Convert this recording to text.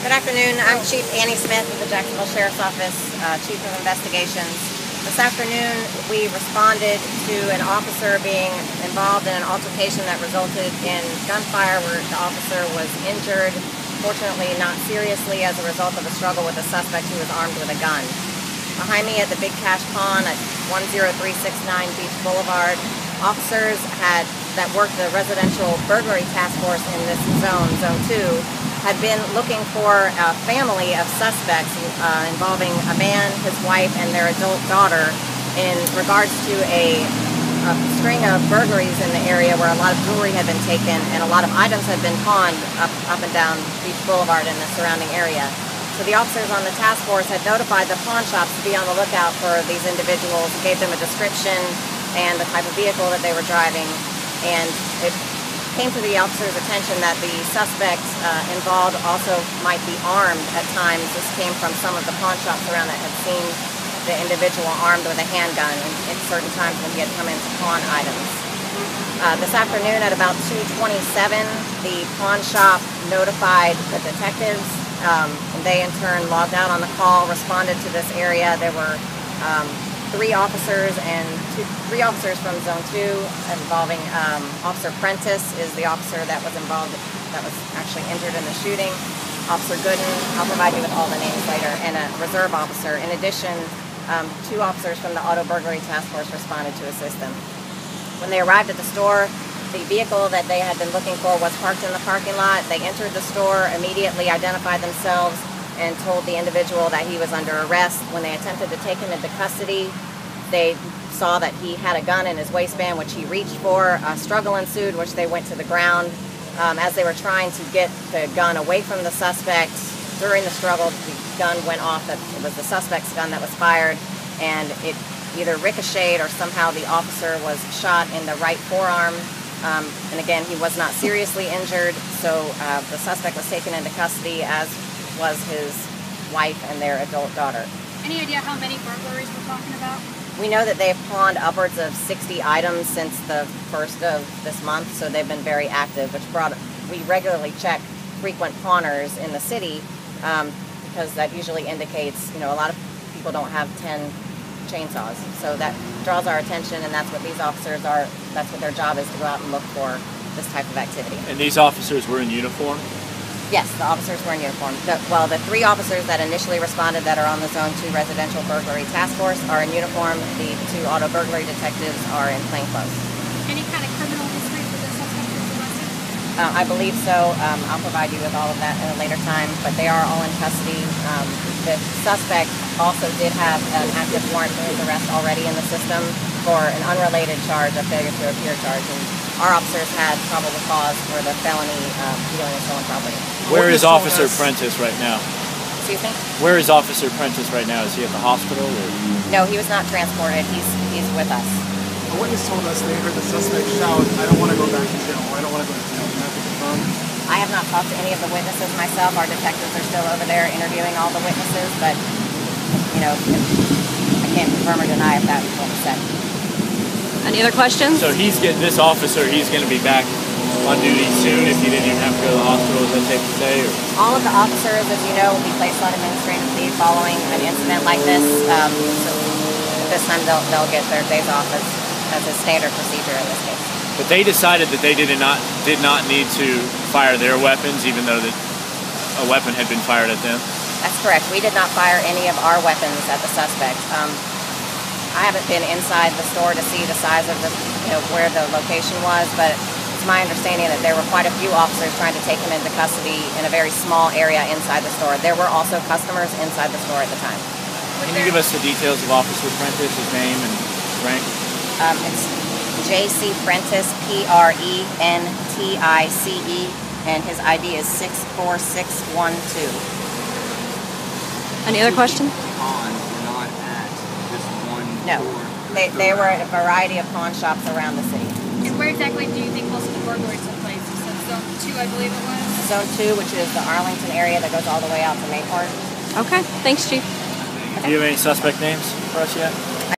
Good afternoon. I'm Chief Annie Smith with the Jacksonville Sheriff's Office, Chief of Investigations. This afternoon we responded to an officer being involved in an altercation that resulted in gunfire where the officer was injured, fortunately not seriously, as a result of a struggle with a suspect who was armed with a gun. Behind me at the Big Cash Pawn at 10369 Beach Boulevard, officers that worked the residential burglary task force in this zone, Zone 2, had been looking for a family of suspects involving a man, his wife, and their adult daughter in regards to a string of burglaries in the area where a lot of jewelry had been taken and a lot of items had been pawned up and down Beach Boulevard and the surrounding area. So the officers on the task force had notified the pawn shops to be on the lookout for these individuals, gave them a description and the type of vehicle that they were driving, and it came to the officer's attention that the suspect involved also might be armed at times. This came from some of the pawn shops around that had seen the individual armed with a handgun in certain times when he had come in to pawn items. This afternoon at about 2:27, the pawn shop notified the detectives, and they in turn logged out on the call, responded to this area. There were three officers from Zone 2 involving Officer Prentice is the officer that was involved, that was actually injured in the shooting. Officer Gooden, I'll provide you with all the names later, and a reserve officer. In addition, two officers from the Auto Burglary Task Force responded to assist them. When they arrived at the store, the vehicle that they had been looking for was parked in the parking lot. They entered the store, immediately identified themselves, and told the individual that he was under arrest. When they attempted to take him into custody, they saw that he had a gun in his waistband, which he reached for. A struggle ensued, which they went to the ground. As they were trying to get the gun away from the suspect, during the struggle, the gun went off. It was the suspect's gun that was fired, and it either ricocheted or somehow the officer was shot in the right forearm. And again, he was not seriously injured, so the suspect was taken into custody, as was his wife and their adult daughter. Any idea how many burglaries we're talking about? We know that they've pawned upwards of 60 items since the first of this month, so they've been very active, we regularly check frequent pawners in the city because that usually indicates, a lot of people don't have 10 chainsaws. So that draws our attention, and that's what these officers are, that's what their job is, to go out and look for this type of activity. And these officers were in uniform? Yes, the officers were in uniform. The three officers that initially responded that are on the Zone 2 Residential Burglary Task Force are in uniform. The two auto burglary detectives are in plainclothes. Any kind of criminal history for the suspect who's arrested? I believe so. I'll provide you with all of that at a later time, but they are all in custody. The suspect also did have an active warrant for his arrest already in the system for an unrelated charge, a failure to appear charge. And our officers had probable cause for the felony dealing with stolen property. Where is Officer Prentice right now? Excuse me? Where is Officer Prentice right now? Is he at the hospital? Or? No, he was not transported. He's with us. A witness told us they heard the suspect shout, "I don't want to go back to jail. I don't want to go to jail." Can that be confirmed? I have not talked to any of the witnesses myself. Our detectives are still over there interviewing all the witnesses, but, I can't confirm or deny if that was what was said. Any other questions? So he's going to be back on duty soon if he didn't even have to go to the hospital, is that safe to say? Or? All of the officers, as you know, will be placed on administrative leave following an incident like this. So at this time they'll get their days off as a standard procedure in this case. But they decided that they did not need to fire their weapons, even though a weapon had been fired at them? That's correct. We did not fire any of our weapons at the suspect. I haven't been inside the store to see the size of where the location was, but it's my understanding that there were quite a few officers trying to take him into custody in a very small area inside the store. There were also customers inside the store at the time. Can you give us the details of Officer Prentice, his name and rank? It's J.C. Prentice, Prentice, and his ID is 64612. Any other questions? Not at this one No, they were at a variety of pawn shops around the city. And where exactly do you think most of the burglaries took place? You said Zone 2, I believe it was? Zone 2, which is the Arlington area that goes all the way out to Mayport. Okay, thanks, Chief. Do you have any suspect names for us yet?